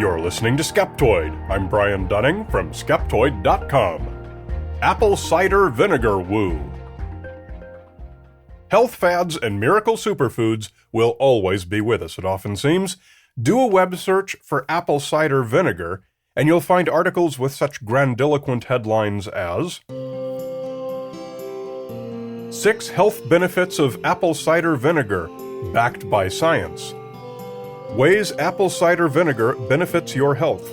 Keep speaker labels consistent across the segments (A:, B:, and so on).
A: You're listening to Skeptoid. I'm Brian Dunning from Skeptoid.com. Apple cider vinegar woo. Health fads and miracle superfoods will always be with us, it often seems. Do a web search for apple cider vinegar, and you'll find articles with such grandiloquent headlines as 6 health benefits of apple cider vinegar, backed by science. Ways apple cider vinegar benefits your health.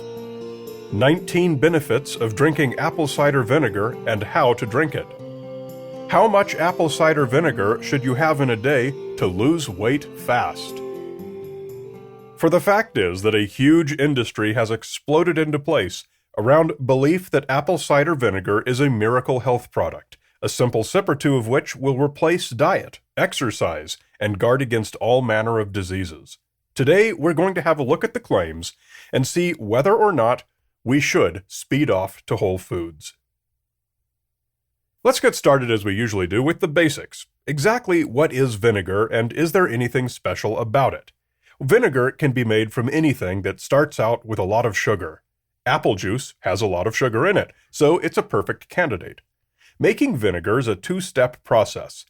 A: 19 benefits of drinking apple cider vinegar and how to drink it. How much apple cider vinegar should you have in a day to lose weight fast? For the fact is that a huge industry has exploded into place around belief that apple cider vinegar is a miracle health product, a simple sip or two of which will replace diet, exercise, and guard against all manner of diseases. Today, we're going to have a look at the claims and see whether or not we should speed off to Whole Foods. Let's get started as we usually do with the basics. Exactly what is vinegar, and is there anything special about it? Vinegar can be made from anything that starts out with a lot of sugar. Apple juice has a lot of sugar in it, so it's a perfect candidate. Making vinegar is a two-step process.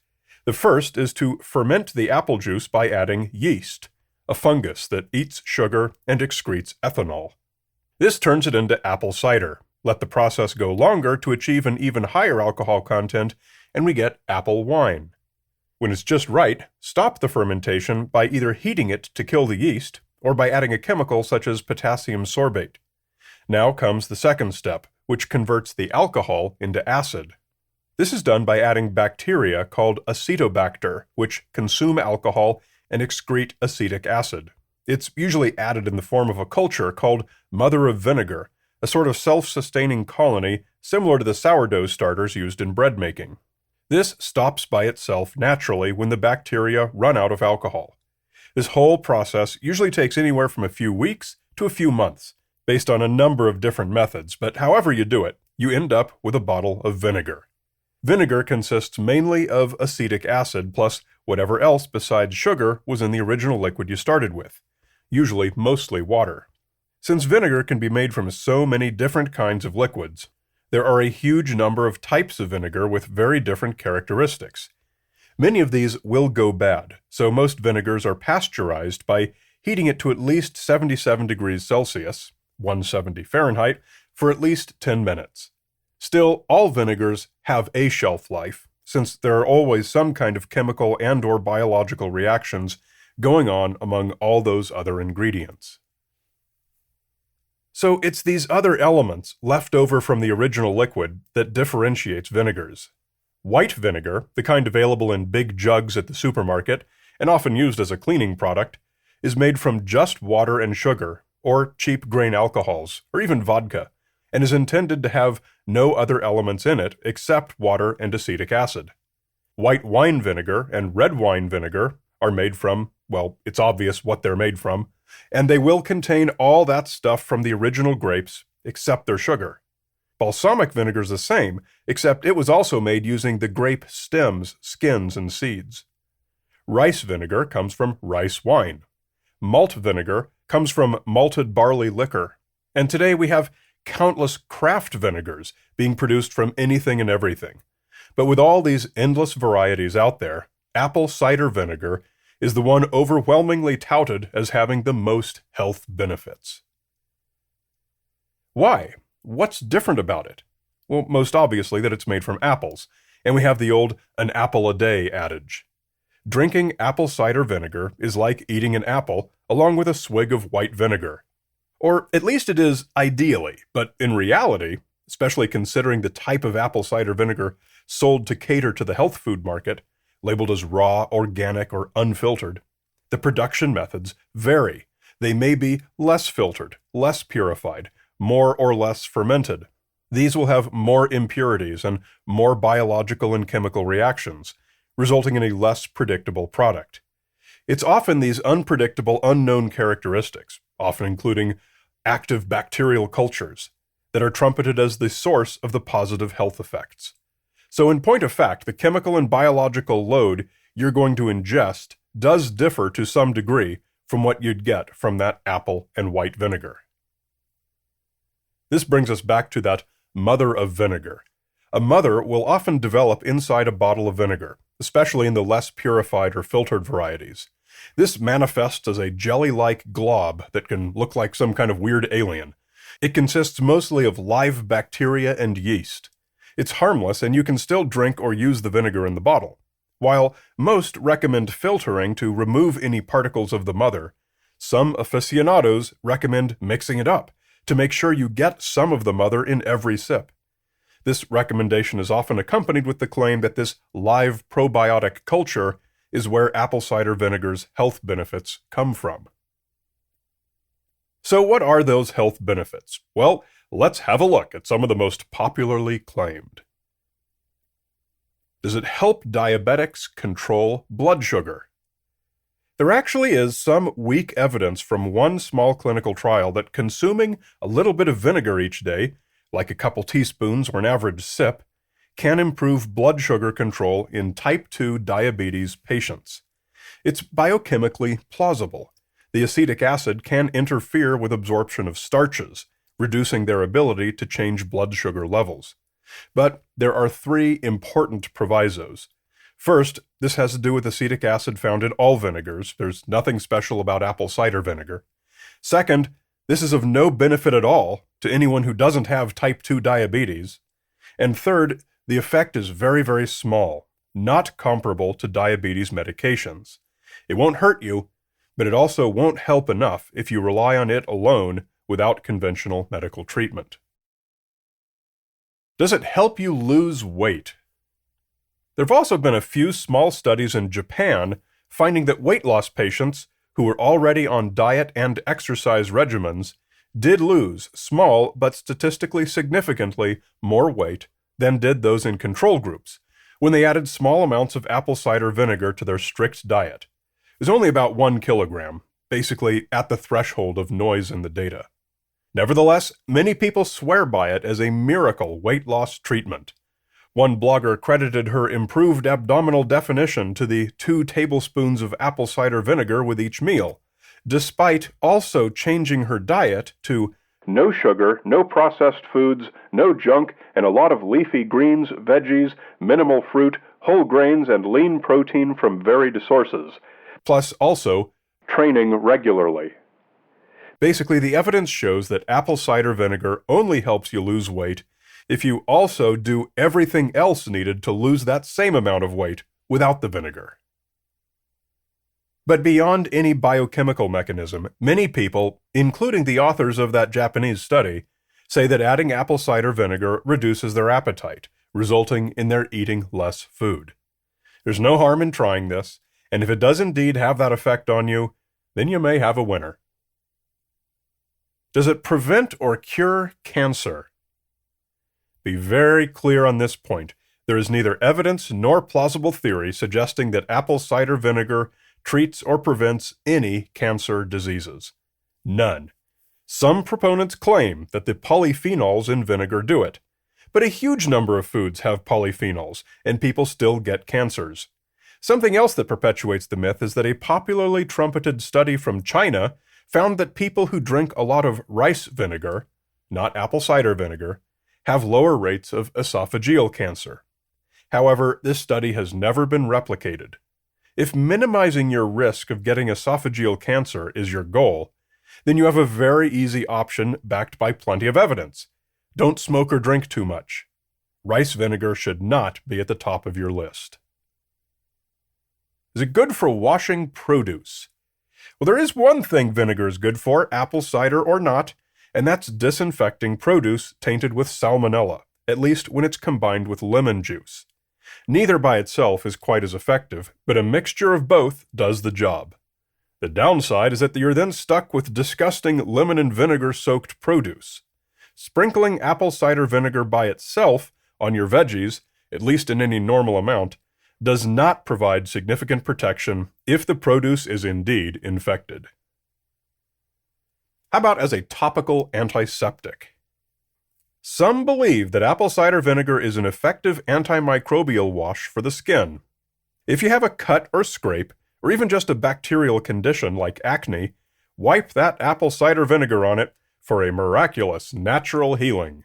A: The first is to ferment the apple juice by adding yeast, a fungus that eats sugar and excretes ethanol. This turns it into apple cider. Let the process go longer to achieve an even higher alcohol content, and we get apple wine. When it's just right, stop the fermentation by either heating it to kill the yeast or by adding a chemical such as potassium sorbate. Now comes the second step, which converts the alcohol into acid. This is done by adding bacteria called acetobacter, which consume alcohol and excrete acetic acid. It's usually added in the form of a culture called mother of vinegar, a sort of self-sustaining colony similar to the sourdough starters used in bread making. This stops by itself naturally when the bacteria run out of alcohol. This whole process usually takes anywhere from a few weeks to a few months, based on a number of different methods, but however you do it, you end up with a bottle of vinegar. Vinegar consists mainly of acetic acid plus whatever else besides sugar was in the original liquid you started with, usually mostly water. Since vinegar can be made from so many different kinds of liquids, there are a huge number of types of vinegar with very different characteristics. Many of these will go bad, so most vinegars are pasteurized by heating it to at least 77 degrees Celsius, 170 Fahrenheit, for at least 10 minutes. Still, all vinegars have a shelf life, since there are always some kind of chemical and/or biological reactions going on among all those other ingredients. So it's these other elements left over from the original liquid that differentiates vinegars. White vinegar, the kind available in big jugs at the supermarket and often used as a cleaning product, is made from just water and sugar, or cheap grain alcohols, or even vodka, and is intended to have no other elements in it except water and acetic acid. White wine vinegar and red wine vinegar are made from, well, it's obvious what they're made from, and they will contain all that stuff from the original grapes except their sugar. Balsamic vinegar is the same, except it was also made using the grape stems, skins, and seeds. Rice vinegar comes from rice wine. Malt vinegar comes from malted barley liquor. And today we have countless craft vinegars being produced from anything and everything. But with all these endless varieties out there, apple cider vinegar is the one overwhelmingly touted as having the most health benefits. Why? What's different about it? Well, most obviously that it's made from apples, and we have the old "an apple a day" adage. Drinking apple cider vinegar is like eating an apple along with a swig of white vinegar. Or at least it is ideally, but in reality, especially considering the type of apple cider vinegar sold to cater to the health food market, labeled as raw, organic, or unfiltered, the production methods vary. They may be less filtered, less purified, more or less fermented. These will have more impurities and more biological and chemical reactions, resulting in a less predictable product. It's often these unpredictable, unknown characteristics, often including active bacterial cultures, that are trumpeted as the source of the positive health effects. So in point of fact, the chemical and biological load you're going to ingest does differ to some degree from what you'd get from that apple and white vinegar. This brings us back to that mother of vinegar. A mother will often develop inside a bottle of vinegar, especially in the less purified or filtered varieties. This manifests as a jelly-like glob that can look like some kind of weird alien. It consists mostly of live bacteria and yeast. It's harmless, and you can still drink or use the vinegar in the bottle. While most recommend filtering to remove any particles of the mother, some aficionados recommend mixing it up to make sure you get some of the mother in every sip. This recommendation is often accompanied with the claim that this live probiotic culture is where apple cider vinegar's health benefits come from. So what are those health benefits? Well, let's have a look at some of the most popularly claimed. Does it help diabetics control blood sugar? There actually is some weak evidence from one small clinical trial that consuming a little bit of vinegar each day, like a couple teaspoons or an average sip, can improve blood sugar control in type 2 diabetes patients. It's biochemically plausible. The acetic acid can interfere with absorption of starches, reducing their ability to change blood sugar levels. But there are 3 important provisos. First, this has to do with acetic acid found in all vinegars. There's nothing special about apple cider vinegar. Second, this is of no benefit at all to anyone who doesn't have type 2 diabetes. And third, the effect is very, very small, not comparable to diabetes medications. It won't hurt you, but it also won't help enough if you rely on it alone without conventional medical treatment. Does it help you lose weight? There have also been a few small studies in Japan finding that weight loss patients who were already on diet and exercise regimens did lose small but statistically significantly more weight than did those in control groups when they added small amounts of apple cider vinegar to their strict diet. It was only about 1 kilogram, basically at the threshold of noise in the data. Nevertheless, many people swear by it as a miracle weight loss treatment. One blogger credited her improved abdominal definition to the 2 tablespoons of apple cider vinegar with each meal, despite also changing her diet to no sugar, no processed foods, no junk, and a lot of leafy greens, veggies, minimal fruit, whole grains, and lean protein from varied sources, plus also training regularly. Basically, the evidence shows that apple cider vinegar only helps you lose weight if you also do everything else needed to lose that same amount of weight without the vinegar. But beyond any biochemical mechanism, many people, including the authors of that Japanese study, say that adding apple cider vinegar reduces their appetite, resulting in their eating less food. There's no harm in trying this, and if it does indeed have that effect on you, then you may have a winner. Does it prevent or cure cancer? Be very clear on this point. There is neither evidence nor plausible theory suggesting that apple cider vinegar treats or prevents any cancer diseases. None. Some proponents claim that the polyphenols in vinegar do it, but a huge number of foods have polyphenols, and people still get cancers. Something else that perpetuates the myth is that a popularly trumpeted study from China found that people who drink a lot of rice vinegar, not apple cider vinegar, have lower rates of esophageal cancer. However, this study has never been replicated. If minimizing your risk of getting esophageal cancer is your goal, then you have a very easy option backed by plenty of evidence. Don't smoke or drink too much. Rice vinegar should not be at the top of your list. Is it good for washing produce? Well, there is one thing vinegar is good for, apple cider or not, and that's disinfecting produce tainted with salmonella, at least when it's combined with lemon juice. Neither by itself is quite as effective, but a mixture of both does the job. The downside is that you're then stuck with disgusting lemon and vinegar-soaked produce. Sprinkling apple cider vinegar by itself on your veggies, at least in any normal amount, does not provide significant protection if the produce is indeed infected. How about as a topical antiseptic? Some believe that apple cider vinegar is an effective antimicrobial wash for the skin. If you have a cut or scrape, or even just a bacterial condition like acne, wipe that apple cider vinegar on it for a miraculous natural healing.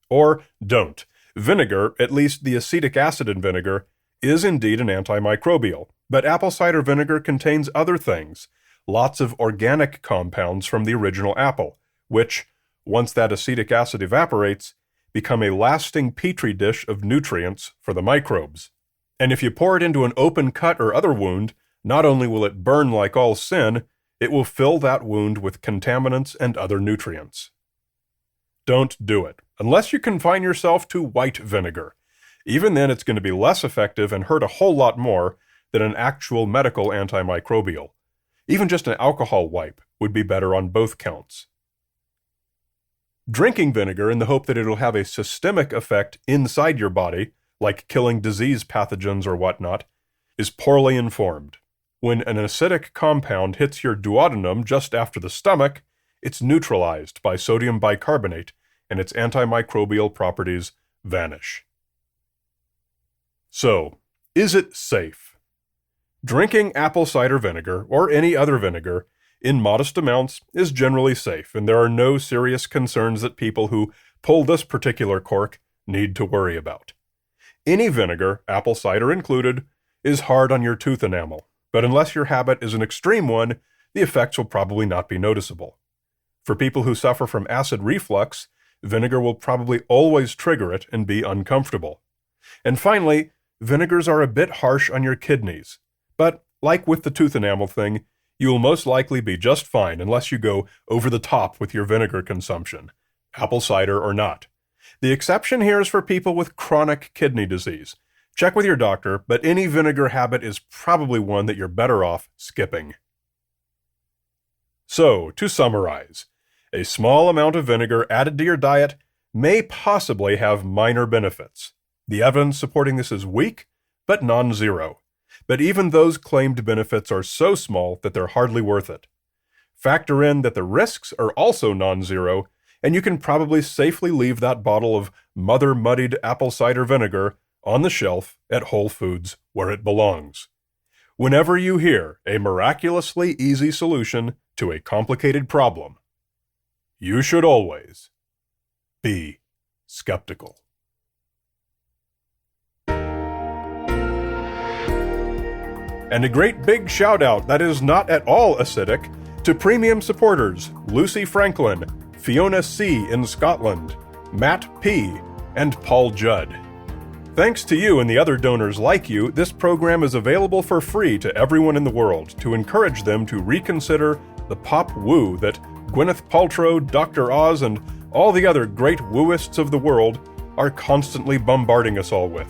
A: Or don't. Vinegar, at least the acetic acid in vinegar, is indeed an antimicrobial, but apple cider vinegar contains other things, lots of organic compounds from the original apple, which, once that acetic acid evaporates, become a lasting petri dish of nutrients for the microbes. And if you pour it into an open cut or other wound, not only will it burn like all sin, it will fill that wound with contaminants and other nutrients. Don't do it, unless you confine yourself to white vinegar. Even then, it's going to be less effective and hurt a whole lot more than an actual medical antimicrobial. Even just an alcohol wipe would be better on both counts. Drinking vinegar in the hope that it'll have a systemic effect inside your body, like killing disease pathogens or whatnot, is poorly informed. When an acidic compound hits your duodenum just after the stomach, it's neutralized by sodium bicarbonate, and its antimicrobial properties vanish. So, is it safe? Drinking apple cider vinegar, or any other vinegar, in modest amounts is generally safe, and there are no serious concerns that people who pull this particular cork need to worry about. Any vinegar, apple cider included, is hard on your tooth enamel, but unless your habit is an extreme one, the effects will probably not be noticeable. For people who suffer from acid reflux, vinegar will probably always trigger it and be uncomfortable. And finally, vinegars are a bit harsh on your kidneys, but like with the tooth enamel thing, you will most likely be just fine unless you go over the top with your vinegar consumption, apple cider or not. The exception here is for people with chronic kidney disease. Check with your doctor, but any vinegar habit is probably one that you're better off skipping. So, to summarize, a small amount of vinegar added to your diet may possibly have minor benefits. The evidence supporting this is weak, but non-zero. But even those claimed benefits are so small that they're hardly worth it. Factor in that the risks are also non-zero, and you can probably safely leave that bottle of mother-muddied apple cider vinegar on the shelf at Whole Foods where it belongs. Whenever you hear a miraculously easy solution to a complicated problem, you should always be skeptical. And a great big shout out that is not at all acidic to premium supporters Lucy Franklin, Fiona C. in Scotland, Matt P., and Paul Judd. Thanks to you and the other donors like you, this program is available for free to everyone in the world to encourage them to reconsider the pop woo that Gwyneth Paltrow, Dr. Oz, and all the other great wooists of the world are constantly bombarding us all with.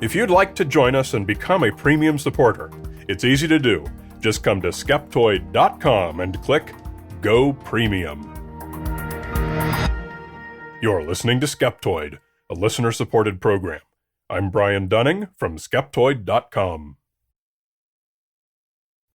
A: If you'd like to join us and become a premium supporter, it's easy to do. Just come to Skeptoid.com and click Go Premium. You're listening to Skeptoid, a listener-supported program. I'm Brian Dunning from Skeptoid.com.